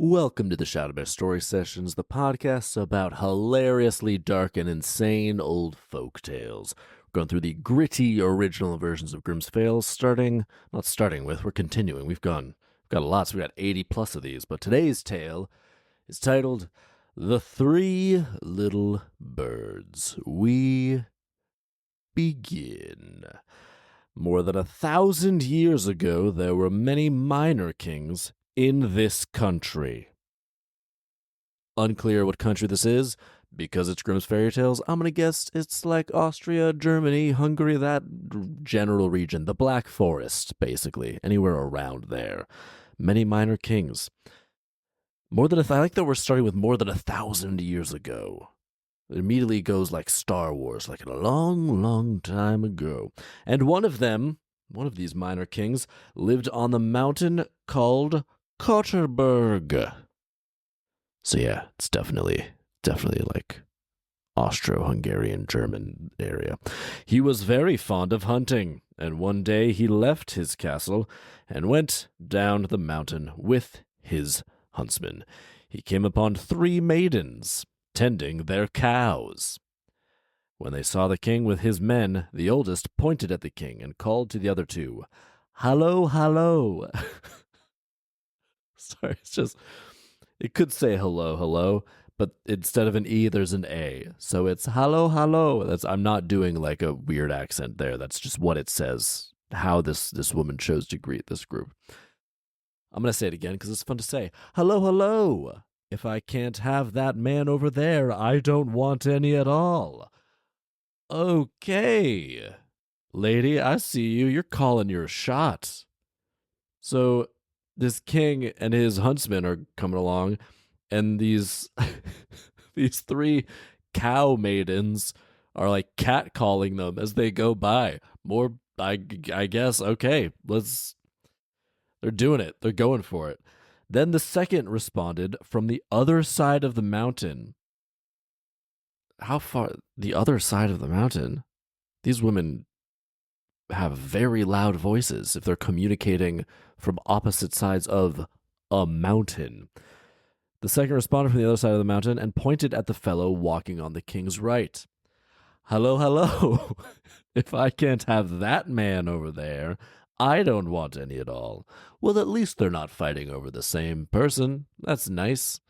Welcome to the ShadowBear Story Sessions, the podcast about hilariously dark and insane old folk tales. We're going through the gritty original versions of Grimm's Fails, we're continuing. We've got a lot, so we got 80 plus of these, but today's tale is titled The Three Little Birds. We begin. More than 1,000 years ago, there were many minor kings in this country. Unclear what country this is, because it's Grimm's Fairy Tales. I'm going to guess it's like Austria, Germany, Hungary, that general region. The Black Forest, basically. Anywhere around there. Many minor kings. I like that we're starting with more than 1,000 years ago. It immediately goes like Star Wars, like a long, long time ago. And one of these minor kings, lived on the mountain called Kotterberg. So yeah, it's definitely like Austro-Hungarian German area. He was very fond of hunting, and one day he left his castle and went down the mountain with his huntsman. He came upon 3 maidens tending their cows. When they saw the king with his men, the oldest pointed at the king and called to the other 2, "Hallo, hallo." Sorry, it could say hello, hello, but instead of an E, there's an A. So it's hallo, hallo. I'm not doing like a weird accent there. That's just what it says, how this woman chose to greet this group. I'm going to say it again because it's fun to say. Hello, hello. If I can't have that man over there, I don't want any at all. Okay, lady, I see you. You're calling your shot. So this king and his huntsmen are coming along, and these 3 cow maidens are like catcalling them as they go by. I guess, okay, they're doing it. They're going for it. Then the second responded from the other side of the mountain. How far? The other side of the mountain? These women have very loud voices if they're communicating from opposite sides of a mountain. The second responded from the other side of the mountain and pointed at the fellow walking on the king's right. Hello, hello. If I can't have that man over there, I don't want any at all. Well, at least they're not fighting over the same person. That's nice.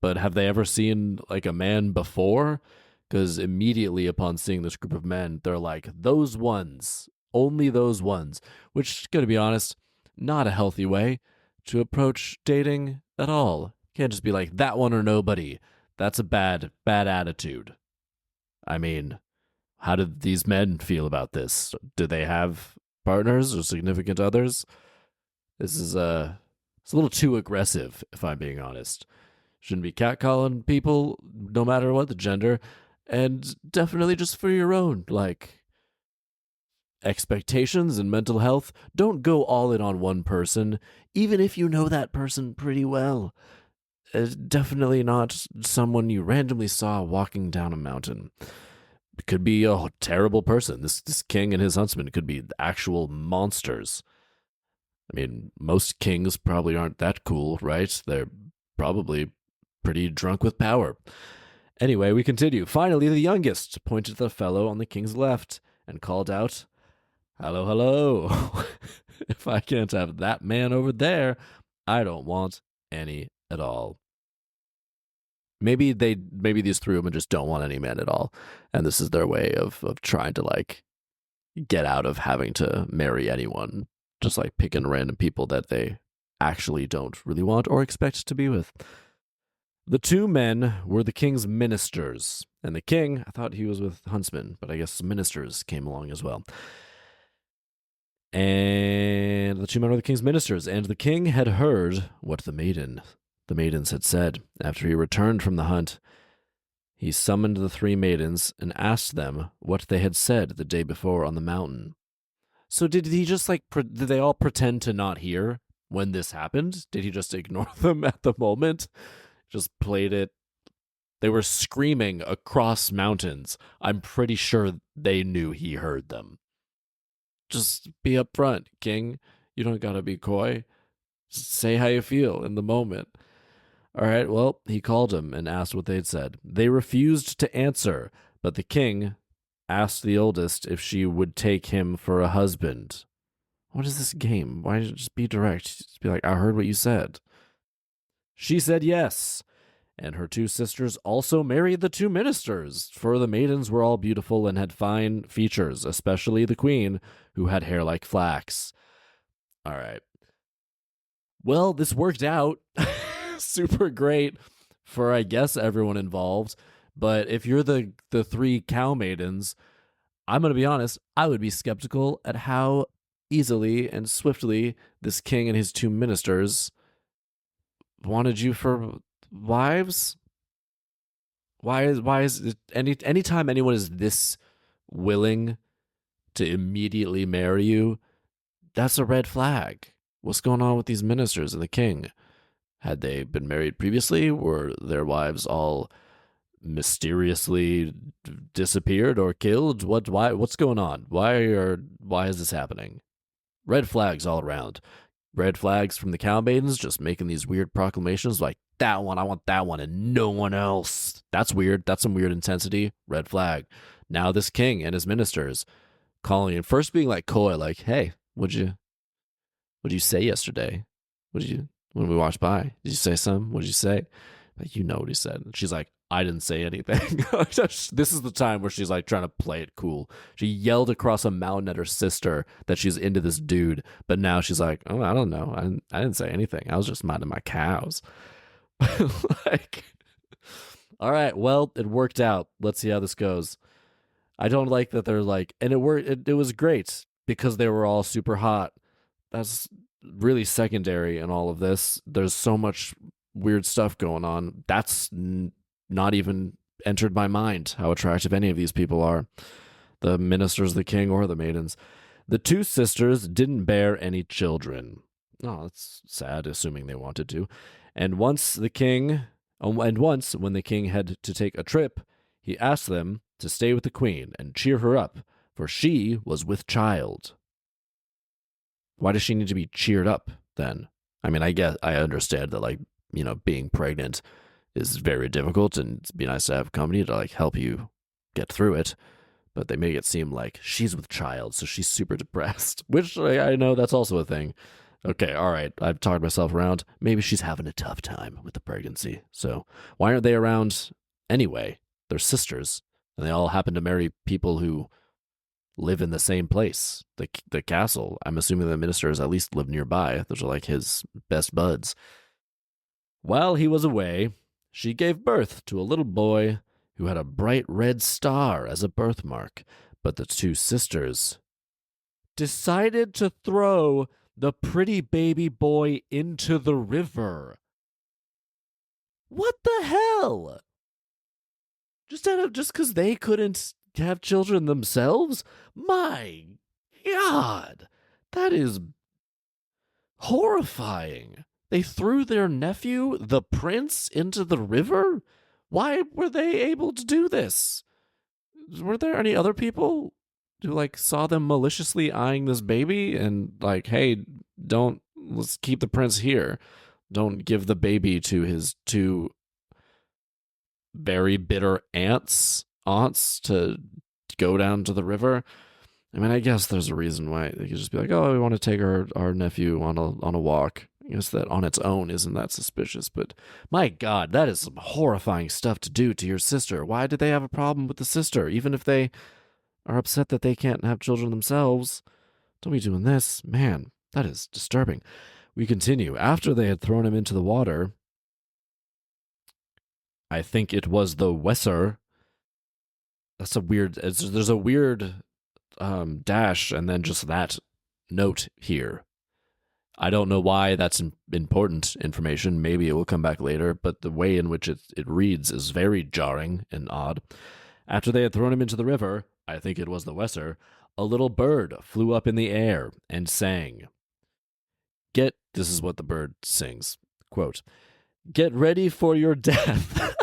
But have they ever seen like a man before? Because immediately upon seeing this group of men, they're like, those ones, only those ones, which, gonna be honest, not a healthy way to approach dating at all. Can't just be like, that one or nobody. That's a bad attitude. I mean, how did these men feel about this? Do they have partners or significant others? This is it's a little too aggressive, if I'm being honest. Shouldn't be catcalling people, no matter what the gender. And definitely just for your own, like, expectations and mental health. Don't go all in on one person, even if you know that person pretty well. Definitely not someone you randomly saw walking down a mountain. It could be a terrible person. This king and his huntsman could be actual monsters. I mean, most kings probably aren't that cool, right? They're probably pretty drunk with power. Anyway, we continue. Finally, the youngest pointed at the fellow on the king's left and called out, hello, hello. If I can't have that man over there, I don't want any at all. Maybe these 3 women just don't want any men at all, and this is their way of trying to like get out of having to marry anyone, just like picking random people that they actually don't really want or expect to be with. The 2 men were the king's ministers, and the king, I thought he was with huntsmen, but I guess ministers came along as well. And the 2 men were the king's ministers, and the king had heard what the maidens had said. After he returned from the hunt, he summoned the 3 maidens and asked them what they had said the day before on the mountain. So did he just did they all pretend to not hear when this happened? Did he just ignore them at the moment? Just played it. They were screaming across mountains. I'm pretty sure they knew he heard them. Just be upfront, king. You don't gotta be coy. Say how you feel in the moment. All right, well, he called him and asked what they'd said. They refused to answer, but the king asked the oldest if she would take him for a husband. What is this game? Why don't you just be direct? Just be like, I heard what you said. She said yes, and her two sisters also married the two ministers, for the maidens were all beautiful and had fine features, especially the queen, who had hair like flax. All right. Well, this worked out super great for, I guess, everyone involved. But if you're the three cow maidens, I'm going to be honest, I would be skeptical at how easily and swiftly this king and his two ministers wanted you for wives. Why is it, anytime anyone is this willing to immediately marry you, that's a red flag. What's going on with these ministers and the king? Had they been married previously? Were their wives all mysteriously disappeared or killed? What's going on? Why is this happening? Red flags all around. Red flags from the cow maidens just making these weird proclamations like, that one, I want that one and no one else. That's weird. That's some weird intensity. Red flag. Now this king and his ministers calling and first being like coy, like, hey, what'd you say yesterday? What did you when we walked by? Did you say something? What did you say? Like, you know what he said. And she's like, I didn't say anything. This is the time where she's like trying to play it cool. She yelled across a mountain at her sister that she's into this dude, but now she's like, oh, I don't know. I didn't say anything. I was just minding my cows. Like, all right, well, it worked out. Let's see how this goes. I don't like that they're like, and it worked. It was great because they were all super hot. That's really secondary in all of this. There's so much weird stuff going on. That's not even entered my mind how attractive any of these people are, the ministers, the king, or the maidens. The two sisters didn't bear any children. Oh, that's sad, assuming they wanted to. And once when the king had to take a trip, he asked them to stay with the queen and cheer her up, for she was with child. Why does she need to be cheered up then? I mean, I understand that, like, being pregnant is very difficult and it'd be nice to have company to like help you get through it. But they make it seem like she's with child, so she's super depressed, which I know that's also a thing. Okay, all right, I've talked myself around. Maybe she's having a tough time with the pregnancy. So why aren't they around anyway? They're sisters, and they all happen to marry people who live in the same place, the castle. I'm assuming the ministers at least live nearby. Those are like his best buds. While he was away, she gave birth to a little boy who had a bright red star as a birthmark, but the two sisters decided to throw the pretty baby boy into the river. What the hell? Just because they couldn't have children themselves? My God, that is horrifying. They threw their nephew, the prince, into the river? Why were they able to do this? Were there any other people who like saw them maliciously eyeing this baby and like, hey, let's keep the prince here. Don't give the baby to his two very bitter aunts to go down to the river? I mean, I guess there's a reason why they could just be like, oh, we want to take our nephew on a walk. I guess that on its own isn't that suspicious, but my God, that is some horrifying stuff to do to your sister. Why did they have a problem with the sister? Even if they are upset that they can't have children themselves, don't be doing this. Man, that is disturbing. We continue. After they had thrown him into the water, I think it was the Wesser. That's a weird, there's a weird dash and then just that note here. I don't know why that's important information. Maybe it will come back later, but the way in which it reads is very jarring and odd. After they had thrown him into the river, I think it was the Wesser, a little bird flew up in the air and sang. This is what the bird sings, quote, "Get ready for your death."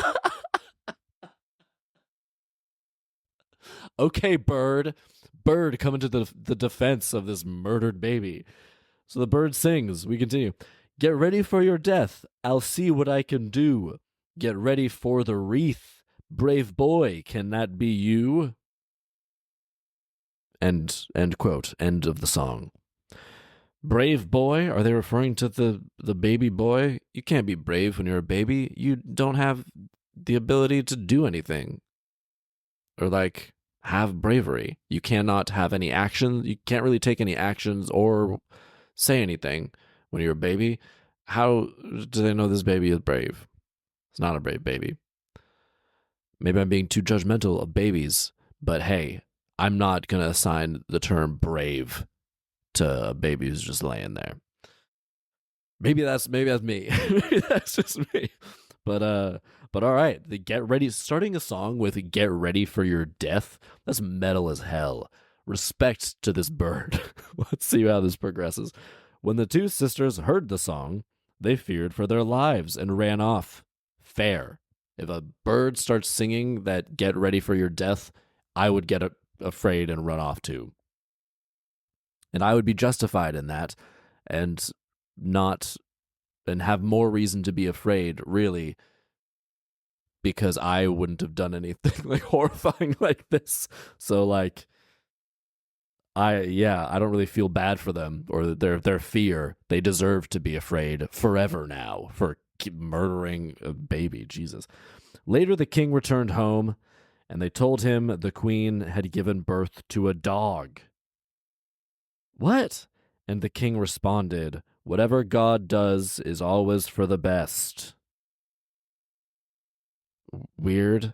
Okay, bird coming to the defense of this murdered baby. So the bird sings. We continue. Get ready for your death. I'll see what I can do. Get ready for the wreath. Brave boy, can that be you? End quote. End of the song. Brave boy? Are they referring to the baby boy? You can't be brave when you're a baby. You don't have the ability to do anything. Or like have bravery. You cannot have any actions. You can't really take any actions or say anything when you're a baby. How do they know this baby is brave? It's not a brave baby. Maybe I'm being too judgmental of babies, but hey, I'm not going to assign the term brave to a baby who's just laying there. Maybe that's me. Maybe that's just me. But all right, the get ready starting a song with get ready for your death. That's metal as hell. Respect to this bird. Let's see how this progresses. When the two sisters heard the song, they feared for their lives and ran off. Fair. If a bird starts singing that get ready for your death, I would get afraid and run off too. And I would be justified in that and not and have more reason to be afraid, really, because I wouldn't have done anything like horrifying like this. So like I don't really feel bad for them or their fear. They deserve to be afraid forever now for murdering a baby. Jesus. Later the king returned home and they told him the queen had given birth to a dog. What? And the king responded, whatever God does is always for the best. Weird.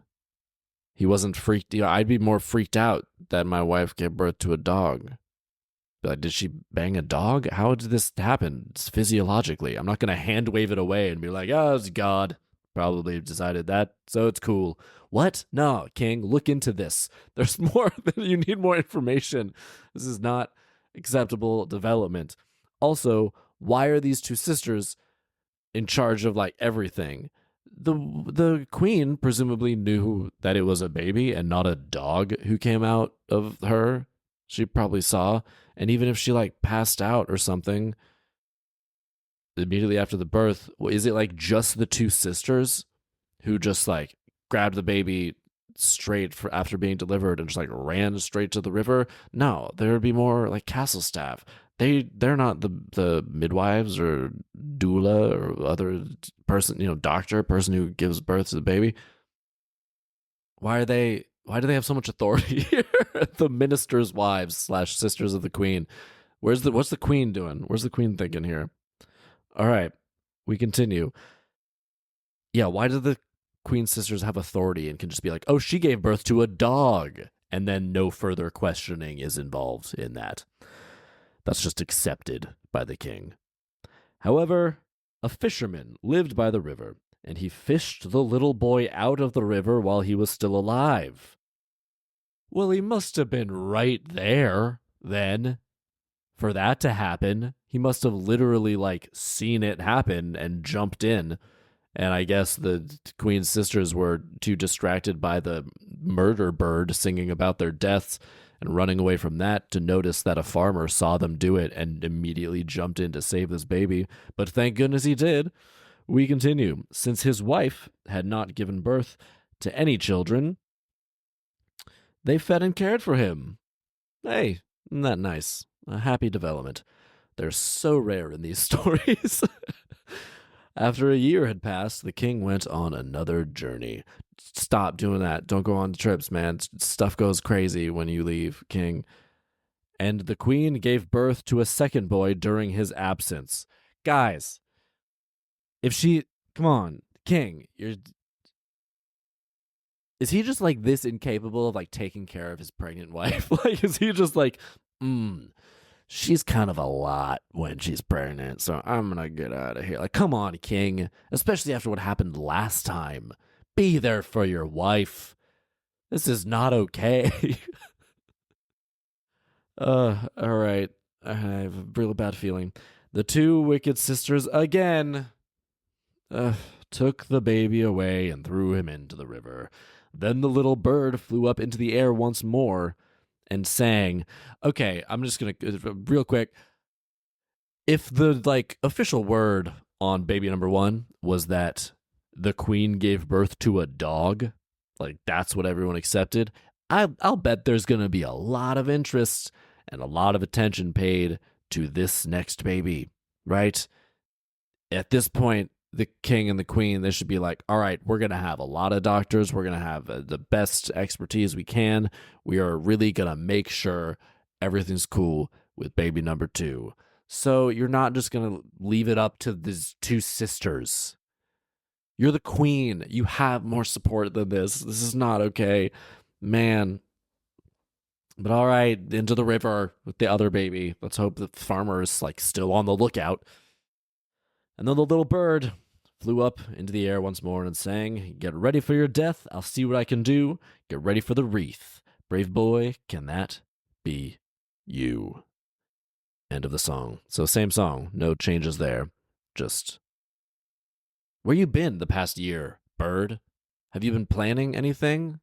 He wasn't freaked. I'd be more freaked out that my wife gave birth to a dog. Like, did she bang a dog? How did this happen? It's physiologically. I'm not going to hand wave it away and be like, oh, it's God. Probably decided that, so it's cool. What? No, King, look into this. There's more. You need more information. This is not acceptable development. Also, why are these two sisters in charge of like everything? The queen presumably knew that it was a baby and not a dog who came out of her. She probably saw, and even if she like passed out or something immediately after the birth, is it like just the two sisters who just like grabbed the baby straight for after being delivered and just like ran straight to the river? No, there would be more like castle staff. They're not the midwives or doula or other person, doctor, person who gives birth to the baby. Why do they have so much authority here? The ministers' wives / sisters of the queen. What's the queen doing? Where's the queen thinking here? All right, we continue. Yeah, why do the queen's sisters have authority and can just be like, oh, she gave birth to a dog, and then no further questioning is involved in that? That's just accepted by the king. However, a fisherman lived by the river, and he fished the little boy out of the river while he was still alive. Well, he must have been right there, then, for that to happen. He must have literally, like, seen it happen and jumped in. And I guess the queen's sisters were too distracted by the murder bird singing about their deaths and running away from that to notice that a farmer saw them do it and immediately jumped in to save this baby. But thank goodness he did. We continue. Since his wife had not given birth to any children, they fed and cared for him. Hey, isn't that nice? A happy development. They're so rare in these stories. After a year had passed, the king went on another journey. Stop doing that. Don't go on trips, man. Stuff goes crazy when you leave, king. And the queen gave birth to a second boy during his absence. Guys, if she... Come on, king. Is he just like this incapable of like taking care of his pregnant wife? Like, is he just like, she's kind of a lot when she's pregnant, so I'm gonna get out of here. Like, come on, king. Especially after what happened last time. Be there for your wife. This is not okay. All right. I have a real bad feeling. The two wicked sisters again took the baby away and threw him into the river. Then the little bird flew up into the air once more and sang. Okay, I'm just going to, real quick. if the like official word on baby number one was that the queen gave birth to a dog, like that's what everyone accepted, I'll bet there's going to be a lot of interest and a lot of attention paid to this next baby, right? At this point, the king and the queen, they should be like, all right, we're going to have a lot of doctors. We're going to have the best expertise we can. We are really going to make sure everything's cool with baby number two. So you're not just going to leave it up to these two sisters. You're the queen. You have more support than this. This is not okay, man. But all right, into the river with the other baby. Let's hope the farmer is like still on the lookout. And then the little bird flew up into the air once more and sang, "Get ready for your death. I'll see what I can do. Get ready for the wreath. Brave boy, can that be you?" End of the song. So same song, no changes there. Just, where you been the past year, bird? Have you been planning anything?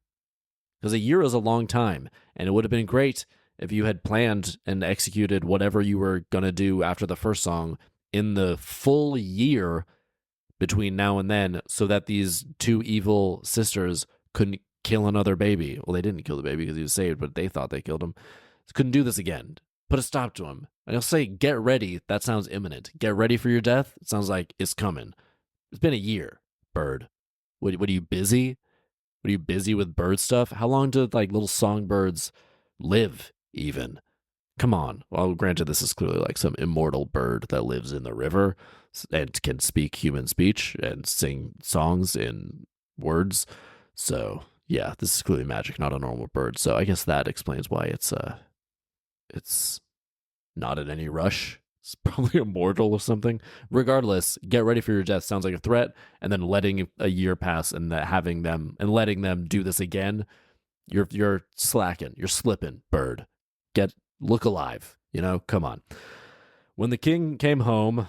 Because a year is a long time, and it would have been great if you had planned and executed whatever you were going to do after the first song in the full year between now and then, so that these two evil sisters couldn't kill another baby. Well, they didn't kill the baby because he was saved, but they thought they killed him. Couldn't do this again. Put a stop to him. And he'll say, get ready. That sounds imminent. Get ready for your death. It sounds like it's coming. It's been a year, bird. What are you busy? What are you busy with bird stuff? How long do like little songbirds live even? Come on. Well, granted, this is clearly like some immortal bird that lives in the river and can speak human speech and sing songs in words. So yeah, this is clearly magic, not a normal bird. So I guess that explains why it's not in any rush. It's probably immortal or something. Regardless, get ready for your death sounds like a threat, and then letting a year pass and having them and letting them do this again, you're slacking, you're slipping, bird. Look alive, come on. When the king came home,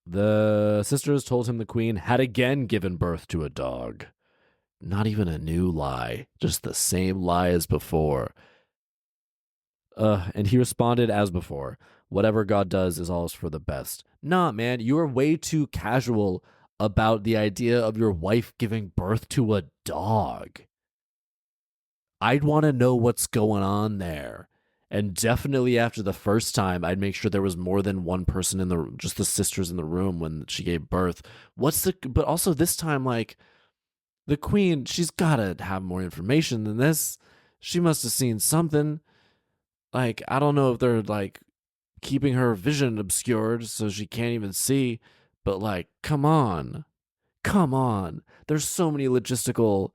the sisters told him the queen had again given birth to a dog. Not even a new lie, just the same lie as before. And he responded as before, whatever God does is always for the best. Nah, man, you are way too casual about the idea of your wife giving birth to a dog. I'd want to know what's going on there. And definitely after the first time, I'd make sure there was more than one person just the sisters in the room when she gave birth. But also this time, like, the queen, she's got to have more information than this. She must have seen something. Like, I don't know if they're, like, keeping her vision obscured so she can't even see. But, like, come on. Come on. There's so many logistical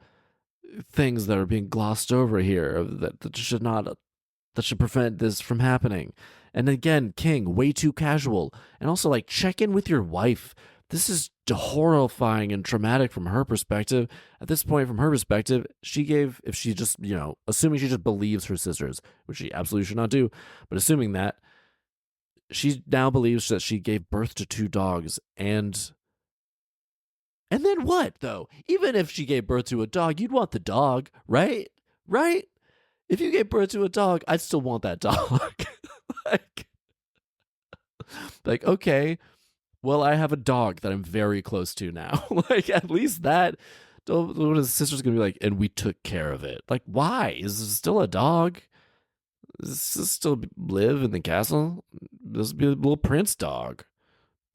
things that are being glossed over here that should prevent this from happening. And again, king, way too casual. And also, like, check in with your wife. This is horrifying and traumatic from her perspective. At this point, from her perspective, if she just, assuming she just believes her sisters, which she absolutely should not do, but assuming that, she now believes that she gave birth to two dogs. And then what, though? Even if she gave birth to a dog, you'd want the dog, right? Right? If you gave birth to a dog, I'd still want that dog. like, okay, well, I have a dog that I'm very close to now. Like, at least that, one of his sister's going to be like, and we took care of it. Like, why? Is this still a dog? Does this still live in the castle? This would be a little prince dog.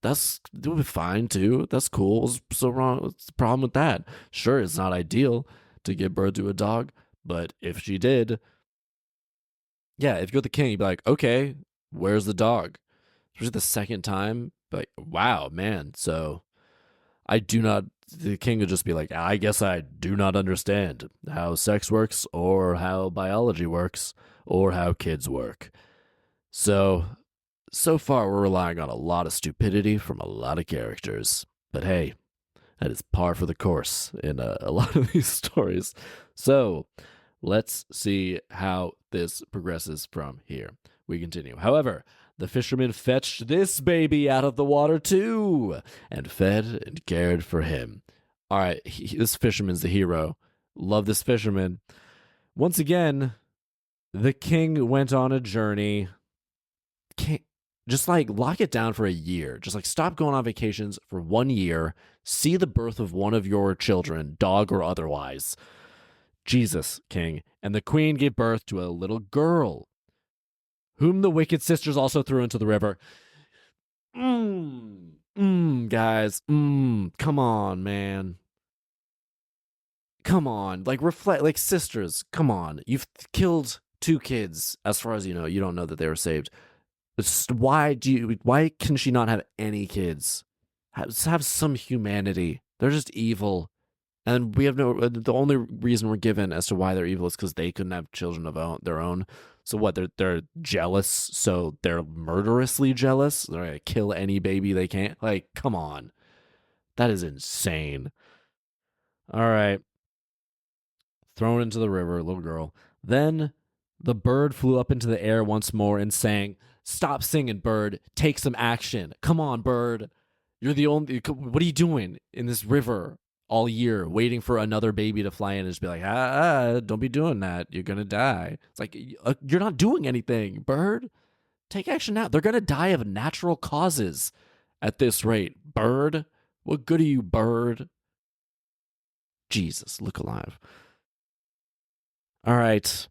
It would be fine, too. That's cool. What's so wrong? What's the problem with that? Sure, it's not ideal to give birth to a dog, but if she did, yeah, if you're the king, you'd be like, okay, where's the dog? Especially the second time, like, wow, man. So the king would just be like, I guess I do not understand how sex works or how biology works or how kids work. So far we're relying on a lot of stupidity from a lot of characters. But hey, that is par for the course in a lot of these stories. So let's see how this progresses from here. We continue. However, the fisherman fetched this baby out of the water too, and fed and cared for him. All right, this fisherman's the hero. Love this fisherman. Once again, the king went on a journey. just like lock it down for a year. Just like stop going on vacations for 1 year. See the birth of one of your children, dog or otherwise. Jesus, king. And the queen gave birth to a little girl, whom the wicked sisters also threw into the river. Guys. Come on, man. Come on. Like, reflect. Like, sisters, come on. You've killed 2 kids. As far as you don't know that they were saved. Why can she not have any kids? Have some humanity. They're just evil. And we have the only reason we're given as to why they're evil is because they couldn't have children of their own. So what? They're jealous. So they're murderously jealous. They're gonna kill any baby they can. Like, come on, that is insane. All right, thrown into the river, little girl. Then the bird flew up into the air once more and sang, "Stop singing, bird. Take some action. Come on, bird. You're the only. What are you doing in this river all year, waiting for another baby to fly in and just be like, don't be doing that. You're gonna die." It's like, you're not doing anything, bird. Take action now. They're gonna die of natural causes at this rate, bird. What good are you, bird? Jesus, look alive. All right.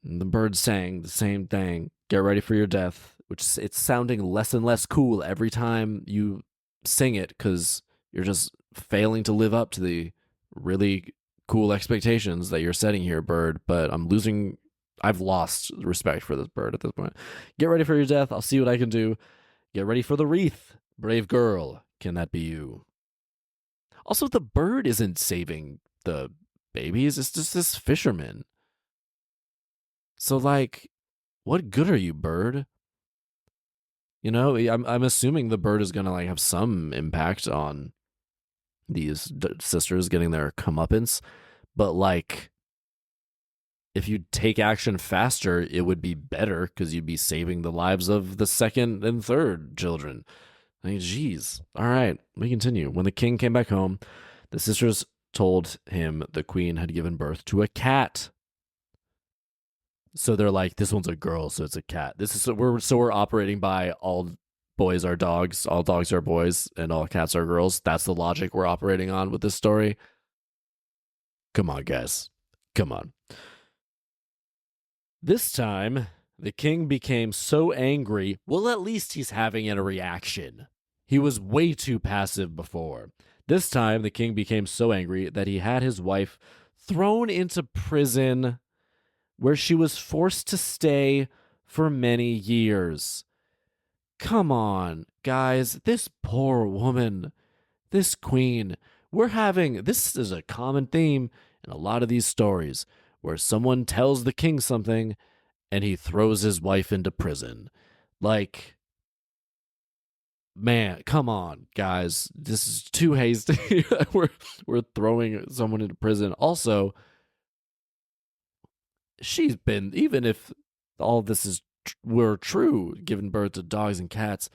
The bird sang the same thing. Get ready for your death, which it's sounding less and less cool every time you sing it because you're just failing to live up to the really cool expectations that you're setting here, bird. But I've lost respect for this bird at this point. Get ready for your death. I'll see what I can do. Get ready for the wreath. Brave girl. Can that be you? Also, the bird isn't saving the babies. It's just this fisherman. So, like, what good are you, bird? I'm assuming the bird is going to, like, have some impact on these sisters getting their comeuppance. But, like, if you take action faster, it would be better because you'd be saving the lives of the second and third children. I mean, geez. All right, we continue. When the king came back home, the sisters told him the queen had given birth to a cat. So they're like, this one's a girl, so it's a cat. We're operating by all boys are dogs, all dogs are boys, and all cats are girls. That's the logic we're operating on with this story. Come on, guys. Come on. This time, the king became so angry. Well, at least he's having a reaction. He was way too passive before. This time, the king became so angry that he had his wife thrown into prison, where she was forced to stay for many years. Come on, guys. This poor woman, this queen. This is a common theme in a lot of these stories, where someone tells the king something and he throws his wife into prison. Like, man, come on, guys. This is too hasty. we're throwing someone into prison. Also, she's been, even if all this were true, giving birth to dogs and cats,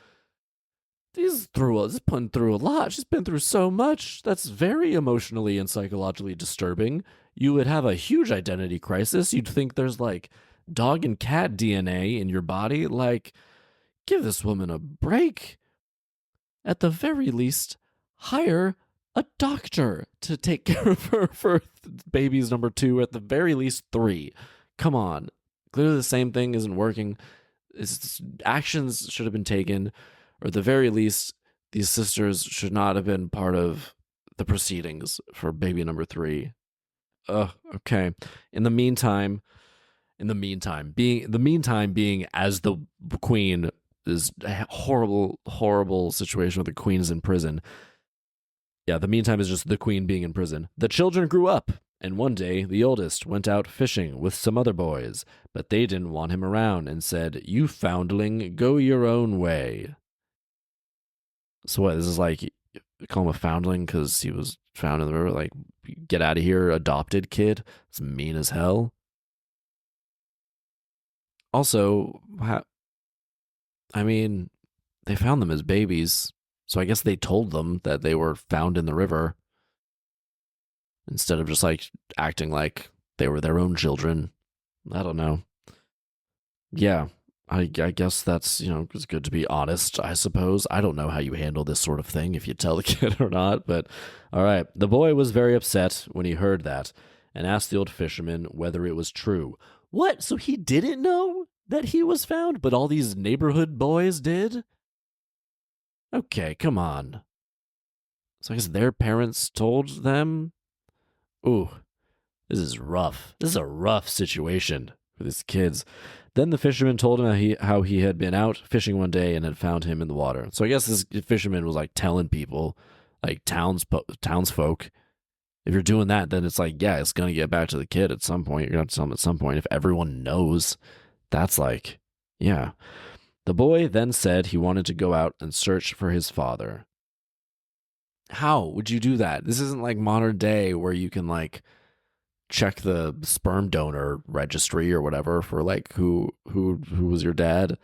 she's putting through a lot. She's been through so much. That's very emotionally and psychologically disturbing. You would have a huge identity crisis. You'd think there's like dog and cat DNA in your body. Like, give this woman a break. At the very least, hire a doctor to take care of her for babies number 2, at the very least 3. Come on. Clearly the same thing isn't working. Actions should have been taken, or at the very least, these sisters should not have been part of the proceedings for baby number 3. Okay. In the meantime, being as the queen, is a horrible, horrible situation where the queen is in prison. Yeah, the meantime is just the queen being in prison. The children grew up, and one day the oldest went out fishing with some other boys, but they didn't want him around and said, "You foundling, go your own way." So what, this is like, call him a foundling because he was found in the river? Like, get out of here, adopted kid? It's mean as hell. Also, I mean, they found them as babies, so I guess they told them that they were found in the river instead of just like acting like they were their own children. I don't know. Yeah. I guess that's, it's good to be honest, I suppose. I don't know how you handle this sort of thing, if you tell the kid or not, but all right. The boy was very upset when he heard that and asked the old fisherman whether it was true. What? So he didn't know that he was found, but all these neighborhood boys did? Okay, come on. So I guess their parents told them? Ooh, this is rough. This is a rough situation for these kids. Then the fisherman told him how he had been out fishing one day and had found him in the water. So I guess this fisherman was like telling people, like townsfolk, if you're doing that, then it's like, yeah, it's gonna get back to the kid at some point. You're gonna have to tell him at some point. If everyone knows, that's like, yeah. The boy then said he wanted to go out and search for his father. How would you do that? This isn't like modern day where you can like check the sperm donor registry or whatever for like who was your dad.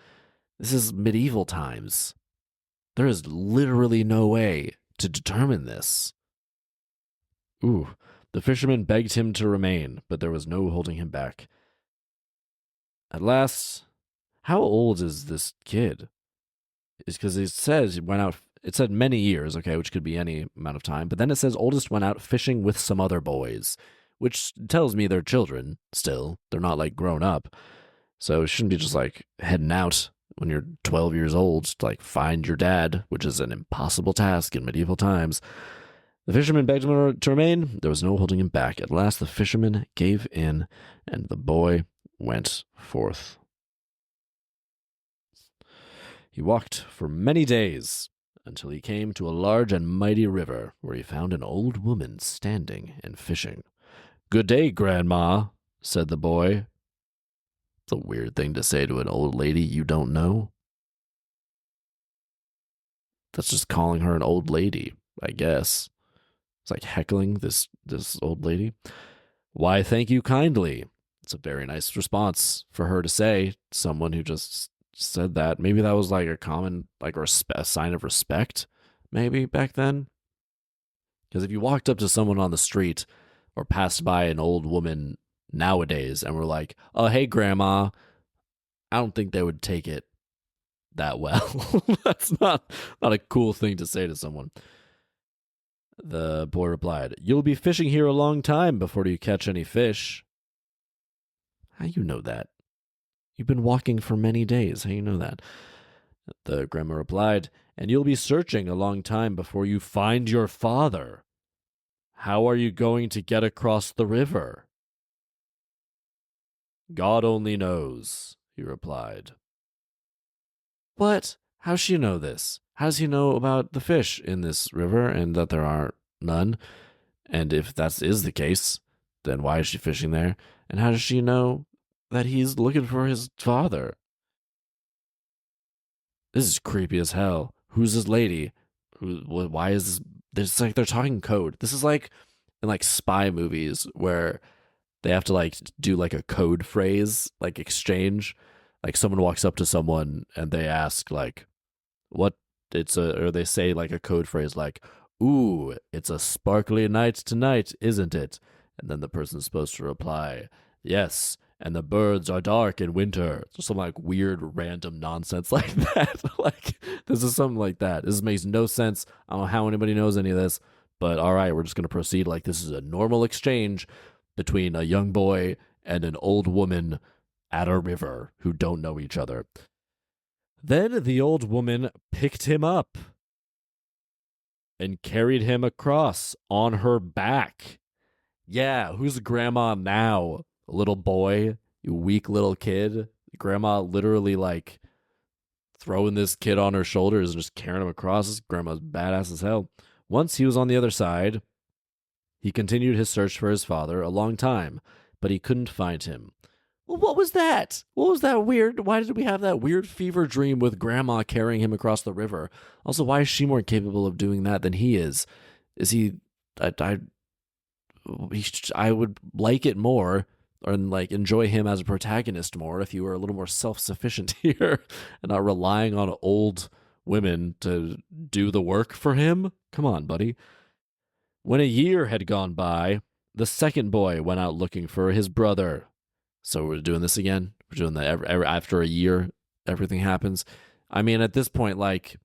This is medieval times. There is literally no way to determine this. Ooh. The fisherman begged him to remain, but there was no holding him back. At last, how old is this kid? It's because it says he went out. It said many years, okay, which could be any amount of time. But then it says oldest went out fishing with some other boys, which tells me they're children still. They're not like grown up. So it shouldn't be just like heading out when you're 12 years old to like find your dad, which is an impossible task in medieval times. The fisherman begged him to remain. There was no holding him back. At last the fisherman gave in, and the boy went forth. He walked for many days until he came to a large and mighty river, where he found an old woman standing and fishing. "Good day, Grandma," said the boy. It's a weird thing to say to an old lady you don't know. That's just calling her an old lady, I guess. It's like heckling this old lady. "Why, thank you kindly." It's a very nice response for her to say. Someone who just said that. Maybe that was like a common, like a sign of respect, maybe back then. Because if you walked up to someone on the street or passed by an old woman nowadays and were like, "Oh, hey, Grandma," I don't think they would take it that well. That's not a cool thing to say to someone. The boy replied, "You'll be fishing here a long time before you catch any fish." How you know that? You've been walking for many days. How you know that? The grandma replied, "And you'll be searching a long time before you find your father. How are you going to get across the river?" "God only knows," he replied. "What? How's she know this? How does he know about the fish in this river and that there are none? And if that is the case, then why is she fishing there? And how does she know that he's looking for his father?" This is creepy as hell. Who's this lady? Why is this? It's like they're talking code. This is like in like spy movies where they have to like do like a code phrase, like exchange. Like someone walks up to someone and they ask like, what or they say like a code phrase like, "Ooh, it's a sparkly night tonight, isn't it?" And then the person's supposed to reply, "Yes, and the birds are dark in winter." Just some like weird random nonsense like that. Like this is something like that. This makes no sense. I don't know how anybody knows any of this, but all right, we're just gonna proceed like this is a normal exchange between a young boy and an old woman at a river who don't know each other. Then the old woman picked him up and carried him across on her back. Yeah, who's grandma now? Little boy, you weak little kid. Grandma literally like throwing this kid on her shoulders and just carrying him across. Grandma's badass as hell. Once he was on the other side, he continued his search for his father a long time, but he couldn't find him. Well, what was that? What was that weird? Why did we have that weird fever dream with grandma carrying him across the river? Also, why is she more capable of doing that than he is? Is he? I would like it more and like enjoy him as a protagonist more if you were a little more self-sufficient here and not relying on old women to do the work for him. Come on, buddy. When a year had gone by, the second boy went out looking for his brother. So we're doing this again. We're doing that after a year. everything happens. I mean, at this point, like,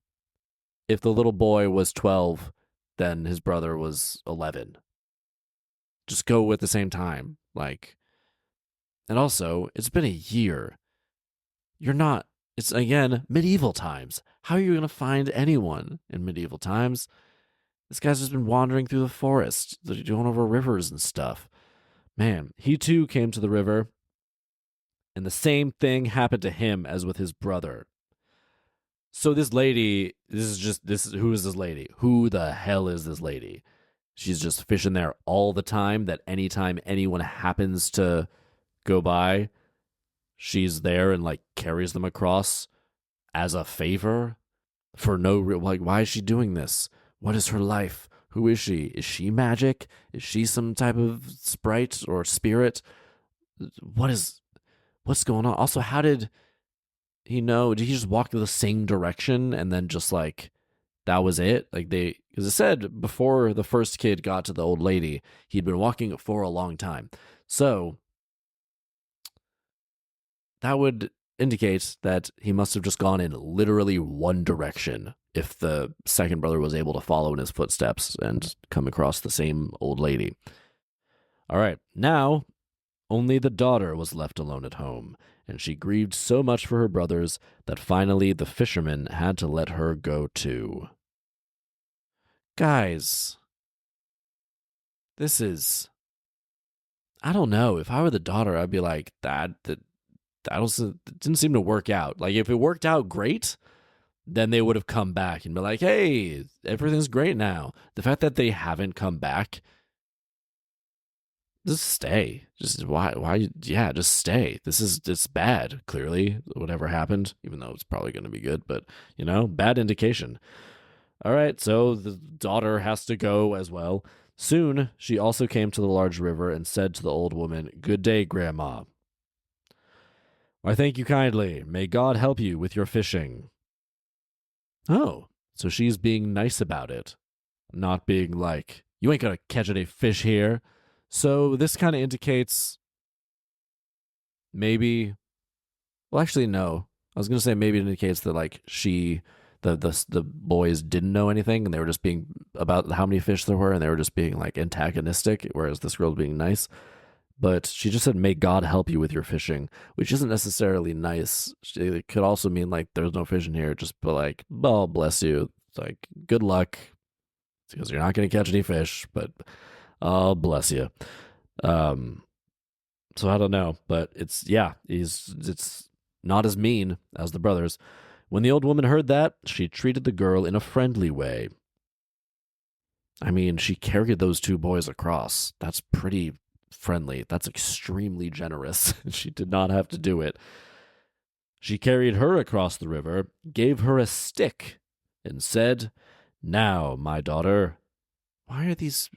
if the little boy was 12, then his brother was 11. Just go at the same time. Like, and also, it's been a year. You're not, it's again, medieval times. How are you going to find anyone in medieval times? This guy's just been wandering through the forest, going over rivers and stuff. Man, he too came to the river, and the same thing happened to him as with his brother. So this lady, who is this lady? Who the hell is this lady? She's just fishing there all the time, that anytime anyone happens to go by, she's there and like carries them across as a favor for no real, like, why is she doing this? What is her life? Who is she? Is she magic? Is she some type of sprite or spirit? What's going on? Also, how did he know? Did he just walk the same direction and then just like that was it? Like, because it said before the first kid got to the old lady, he'd been walking for a long time. So that would indicate that he must have just gone in literally one direction if the second brother was able to follow in his footsteps and come across the same old lady. All right, now only the daughter was left alone at home, and she grieved so much for her brothers that finally the fisherman had to let her go too. Guys, this is, I don't know. If I were the daughter, I'd be like, that didn't seem to work out. Like, if it worked out great, then they would have come back and be like, hey, everything's great now. The fact that they haven't come back, just stay. Just why? Yeah, just stay. It's bad, clearly, whatever happened, even though it's probably going to be good, but, bad indication. All right, so the daughter has to go as well. Soon, she also came to the large river and said to the old woman, "Good day, Grandma." "Why, thank you kindly. May God help you with your fishing." Oh, so she's being nice about it, not being like, "You ain't gonna catch any fish here." So this kind of indicates maybe, well, actually, no. I was gonna say maybe it indicates that like the boys didn't know anything and they were just being about how many fish there were and they were just being like antagonistic, whereas this girl's being nice. But she just said, "May God help you with your fishing," which isn't necessarily nice. It could also mean like there's no fish in here. Just be like, "Oh, bless you." It's like, good luck, because you're not going to catch any fish. But oh, bless you. So I don't know, but it's not as mean as the brothers. When the old woman heard that, she treated the girl in a friendly way. I mean, she carried those two boys across. That's pretty friendly. That's extremely generous. She did not have to do it. She carried her across the river, gave her a stick, and said, "Now, my daughter." Why are these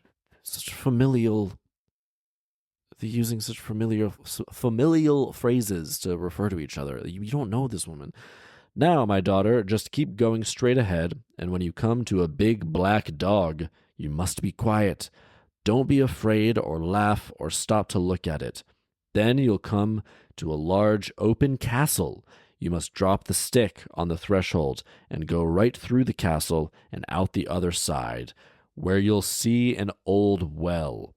such familial? They're using such familial phrases to refer to each other. You don't know this woman. "Now, my daughter, just keep going straight ahead, and when you come to a big black dog, you must be quiet. Don't be afraid or laugh or stop to look at it. Then you'll come to a large open castle. You must drop the stick on the threshold and go right through the castle and out the other side, where you'll see an old well.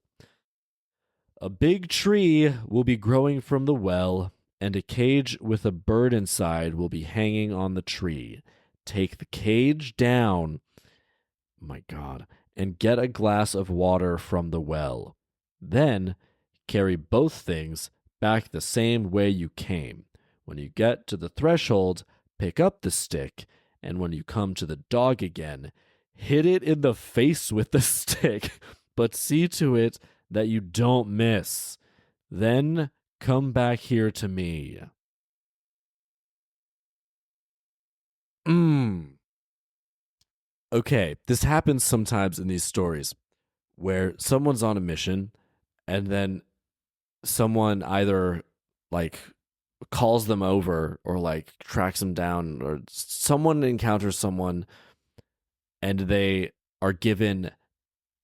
A big tree will be growing from the well, and a cage with a bird inside will be hanging on the tree. Take the cage down, my God, and get a glass of water from the well. Then carry both things back the same way you came. When you get to the threshold, pick up the stick, and when you come to the dog again, hit it in the face with the stick, but see to it that you don't miss. Then come back here to me." Okay, this happens sometimes in these stories where someone's on a mission and then someone either like calls them over or like tracks them down, or someone encounters someone and they are given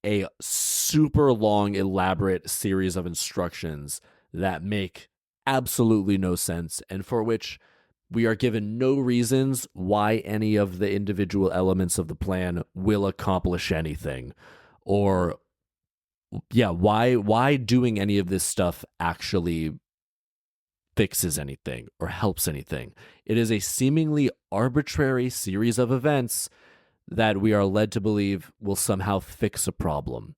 a super long, elaborate series of instructions that make absolutely no sense and for which We are given no reasons why any of the individual elements of the plan will accomplish anything, or why doing any of this stuff actually fixes anything or helps anything. It is a seemingly arbitrary series of events that we are led to believe will somehow fix a problem,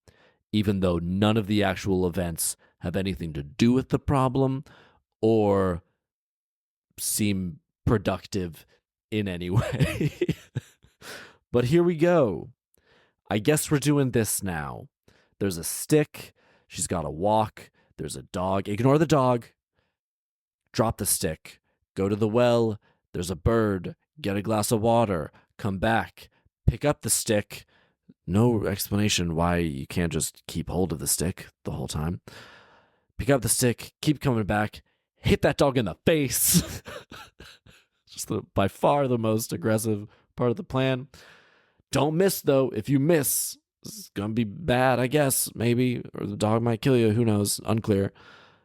even though none of the actual events have anything to do with the problem or seem productive in any way. But here we go. I guess we're doing this now. There's a stick. She's got to walk. There's a dog. Ignore the dog. Drop the stick. Go to the well. There's a bird. Get a glass of water. Come back. Pick up the stick. No explanation why you can't just keep hold of the stick the whole time. Pick up the stick. Keep coming back. Hit that dog in the face. Just by far the most aggressive part of the plan. Don't miss, though. If you miss, it's going to be bad, I guess. Maybe. Or the dog might kill you. Who knows? Unclear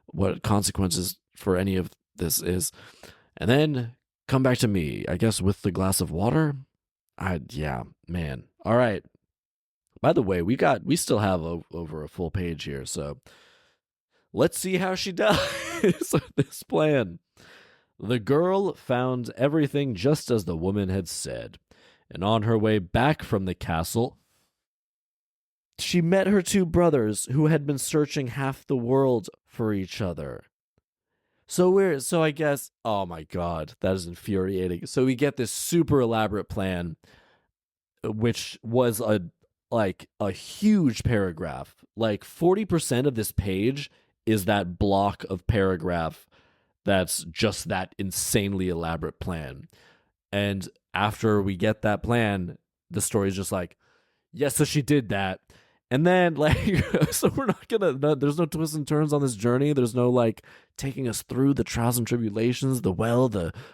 what consequences for any of this is. And then come back to me, I guess, with the glass of water. Yeah, man. All right. By the way, we still have over a full page here, so let's see how she does with this plan. The girl found everything just as the woman had said, and on her way back from the castle, she met her two brothers who had been searching half the world for each other. So I guess, oh my God, that is infuriating. So we get this super elaborate plan, which was a huge paragraph. Like 40% of this page is that block of paragraph that's just that insanely elaborate plan. And after we get that plan, the story's just like, yes, so she did that. And then, like, so we're not gonna, there's no twists and turns on this journey. There's no, like, taking us through the trials and tribulations, the well,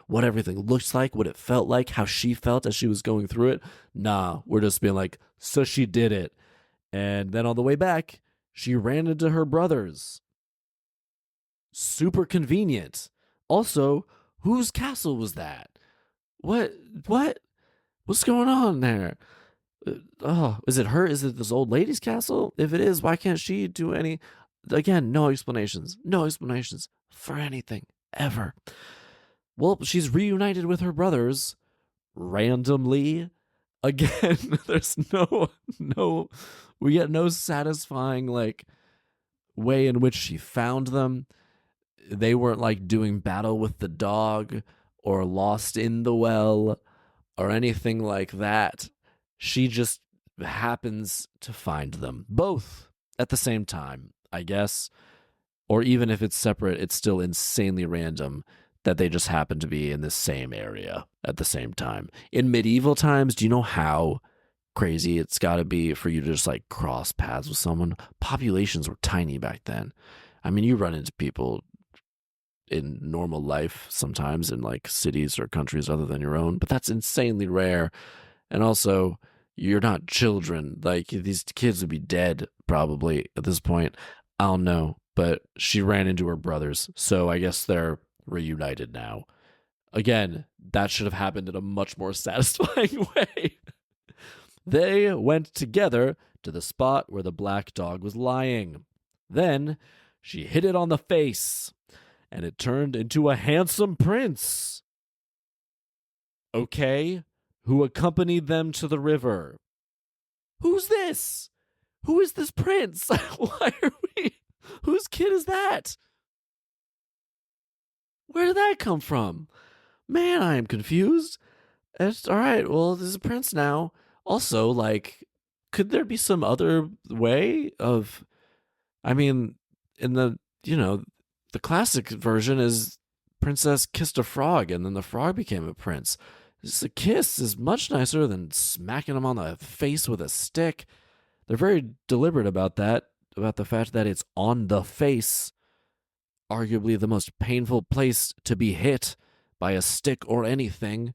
what everything looks like, what it felt like, how she felt as she was going through it. Nah, we're just being like, so she did it. And then on the way back, she ran into her brothers. Super convenient. Also, whose castle was that? What? What's going on there? Oh, is it her? Is it this old lady's castle? If it is, why can't she do any? Again, no explanations. No explanations for anything, ever. Well, she's reunited with her brothers randomly. Again, there's no, we get no satisfying, like, way in which she found them. They weren't, like, doing battle with the dog or lost in the well or anything like that. She just happens to find them both at the same time, I guess. Or even if it's separate, it's still insanely random that they just happen to be in the same area at the same time. In medieval times, do you know how crazy it's got to be for you to just, like, cross paths with someone? Populations were tiny back then. I mean, you run into people in normal life sometimes in, like, cities or countries other than your own, but that's insanely rare. And also, you're not children. Like, these kids would be dead probably at this point. I don't know. But she ran into her brothers, so I guess they're reunited now. Again, that should have happened in a much more satisfying way. They went together to the spot where the black dog was lying. Then she hit it on the face, and it turned into a handsome prince. Okay, who accompanied them to the river. Who's this? Who is this prince? Why are we? Whose kid is that? Where did that come from? Man, I am confused. It's all right. Well, there's a prince now. Also, like, could there be some other way of? I mean, in the the classic version is princess kissed a frog and then the frog became a prince. Just a kiss is much nicer than smacking him on the face with a stick. They're very deliberate about that, about the fact that it's on the face, arguably the most painful place to be hit by a stick or anything.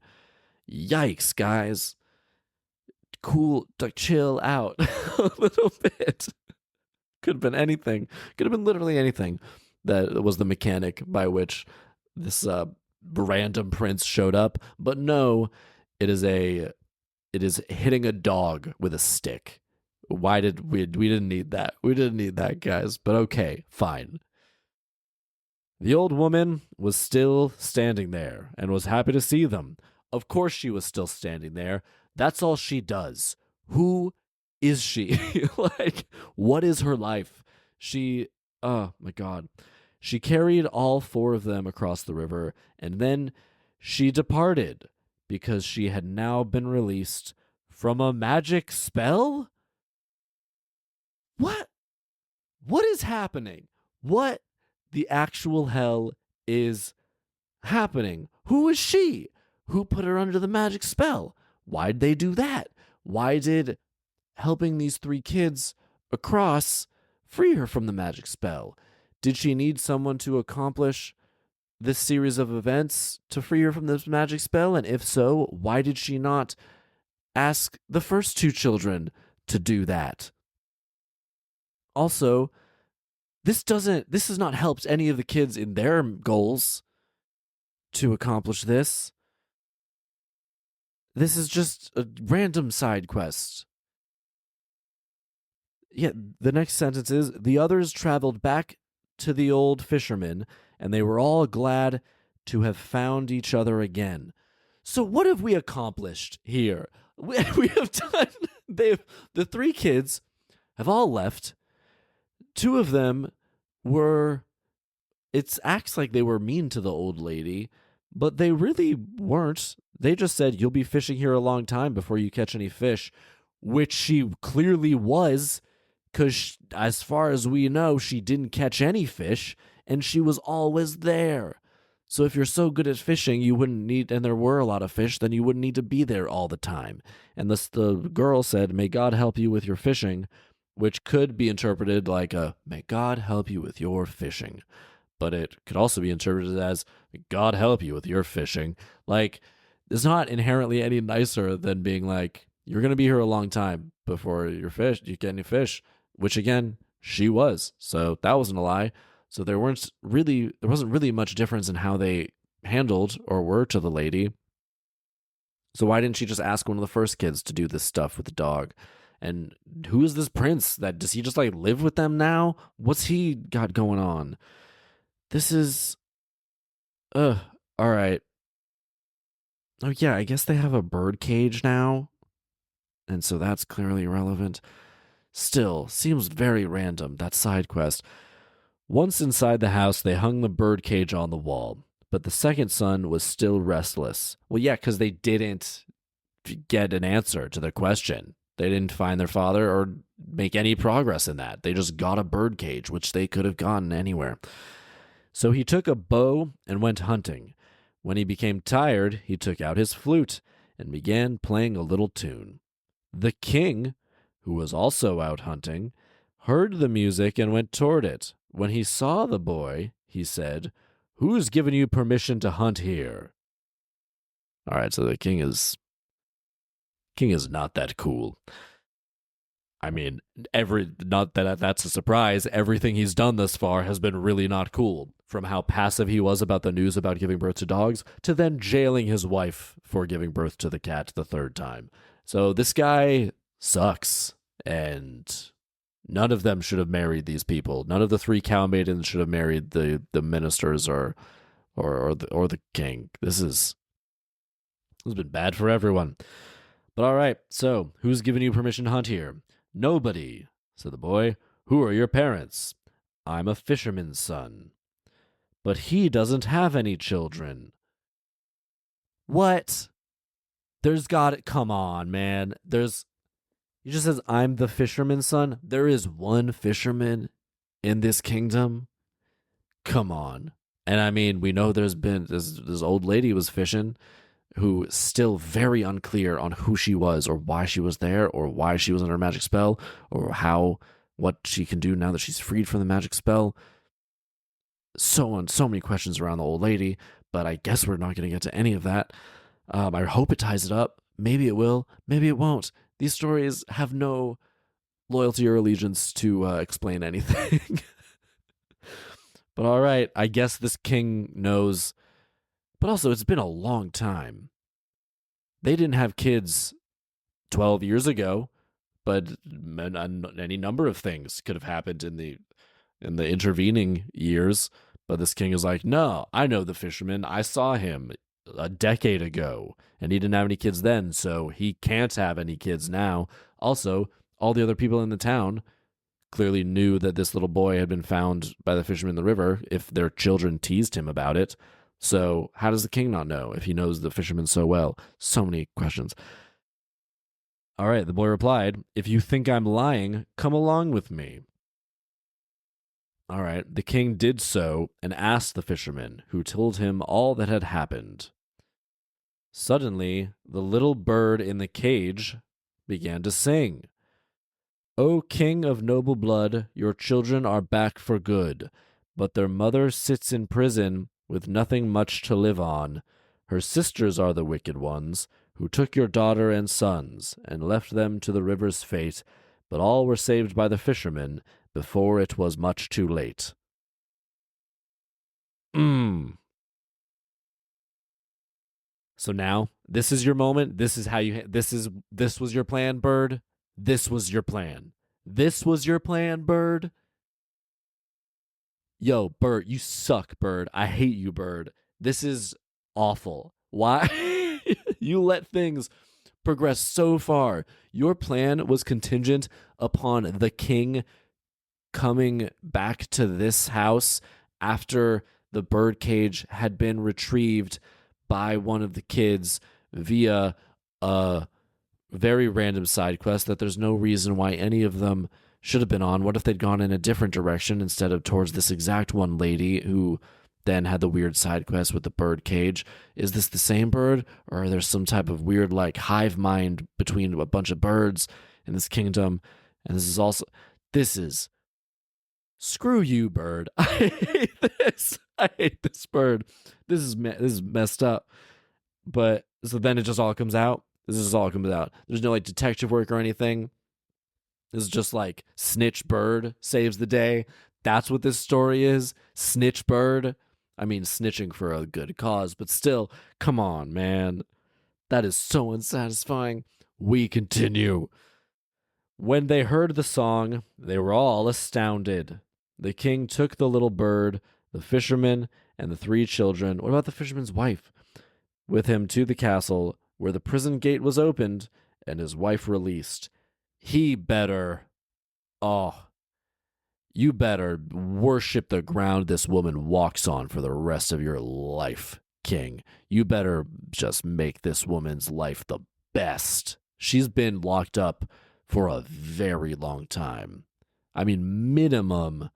Yikes, guys. Cool, chill out a little bit. Could have been anything. Could have been literally anything. That was the mechanic by which this random prince showed up. But no, it is hitting a dog with a stick. Why did we didn't need that? We didn't need that, guys. But okay, fine. The old woman was still standing there and was happy to see them. Of course, she was still standing there. That's all she does. Who is she? Like, what is her life? Oh my God. She carried all four of them across the river, and then she departed because she had now been released from a magic spell? What? What is happening? What the actual hell is happening? Who is she? Who put her under the magic spell? Why'd they do that? Why did helping these three kids across free her from the magic spell? Did she need someone to accomplish this series of events to free her from this magic spell? And if so, why did she not ask the first two children to do that? Also, this has not helped any of the kids in their goals to accomplish this. This is just a random side quest. Yeah, the next sentence is, the others traveled back to the old fisherman, and they were all glad to have found each other again. So what have we accomplished here? We have done, the three kids have all left. Two of them were, it acts like they were mean to the old lady, but they really weren't. They just said, you'll be fishing here a long time before you catch any fish, which she clearly was, because as far as we know, she didn't catch any fish, and she was always there. So if you're so good at fishing, you wouldn't need, and there were a lot of fish, then you wouldn't need to be there all the time. And the girl said, may God help you with your fishing, which could be interpreted like may God help you with your fishing. But it could also be interpreted as, God help you with your fishing. Like, it's not inherently any nicer than being like, you're going to be here a long time before you get any fish, which again, she was. So that wasn't a lie. So there wasn't really much difference in how they handled or were to the lady. So why didn't she just ask one of the first kids to do this stuff with the dog? And who is this prince? Does he just like live with them now? What's he got going on? This is, all right. Oh yeah, I guess they have a bird cage now, and so that's clearly irrelevant. Still, seems very random, that side quest. Once inside the house, they hung the bird cage on the wall, but the second son was still restless. Well, yeah, because they didn't get an answer to their question. They didn't find their father or make any progress in that. They just got a bird cage, which they could have gotten anywhere. So he took a bow and went hunting. When he became tired, he took out his flute and began playing a little tune. The king, who was also out hunting, heard the music and went toward it. When he saw the boy, he said, "Who's given you permission to hunt here?" All right, so the king is not that cool. I mean, not that that's a surprise. Everything he's done thus far has been really not cool. From how passive he was about the news about giving birth to dogs, to then jailing his wife for giving birth to the cat the third time. So this guy sucks, and none of them should have married these people. None of the three cow maidens should have married the ministers or the king. This has been bad for everyone. But all right, so who's given you permission to hunt here? Nobody, said the boy. Who are your parents? I'm a fisherman's son. But he doesn't have any children. What? Come on, man. He just says, I'm the fisherman's son. There is one fisherman in this kingdom. Come on. And I mean, we know there's been this old lady was fishing who is still very unclear on who she was or why she was there or why she was under a magic spell or what she can do now that she's freed from the magic spell. So many questions around the old lady, but I guess we're not going to get to any of that. I hope it ties it up. Maybe it will. Maybe it won't. These stories have no loyalty or allegiance to explain anything. But all right, I guess this king knows But also, it's been a long time. They didn't have kids 12 years ago, but any number of things could have happened in the intervening years. But this king is like, no, I know the fisherman. I saw him a decade ago, and he didn't have any kids then, so he can't have any kids now. Also, all the other people in the town clearly knew that this little boy had been found by the fisherman in the river if their children teased him about it. So how does the king not know if he knows the fisherman so well? So many questions. All right, the boy replied, if you think I'm lying, come along with me. All right, the king did so and asked the fisherman, who told him all that had happened. Suddenly, the little bird in the cage began to sing. O king of noble blood, your children are back for good, but their mother sits in prison with nothing much to live on. Her sisters are the wicked ones, who took your daughter and sons, and left them to the river's fate, but all were saved by the fisherman before it was much too late. So now, this is your moment. This is how you. This was your plan, bird. This was your plan. This was your plan, bird. Yo, bird, you suck, bird. I hate you, bird. This is awful. Why? You let things progress so far. Your plan was contingent upon the king coming back to this house after the birdcage had been retrieved by one of the kids via a very random side quest that there's no reason why any of them should have been on. What if they'd gone in a different direction instead of towards this exact one lady who then had the weird side quest with the bird cage? Is this the same bird, or are there some type of weird like hive mind between a bunch of birds in this kingdom? And this is screw you, bird. I hate this. I hate this bird. This is messed up. But so then it just all comes out. This is all comes out. There's no like detective work or anything. This is just like snitch bird saves the day. That's what this story is. Snitch bird. I mean, snitching for a good cause, but still, come on, man. That is so unsatisfying. We continue. When they heard the song, they were all astounded. The king took the little bird, the fisherman, and the 3 children. What about the fisherman's wife? With him to the castle, where the prison gate was opened and his wife released. He better, you better worship the ground this woman walks on for the rest of your life, king. You better just make this woman's life the best. She's been locked up for a very long time. I mean, minimum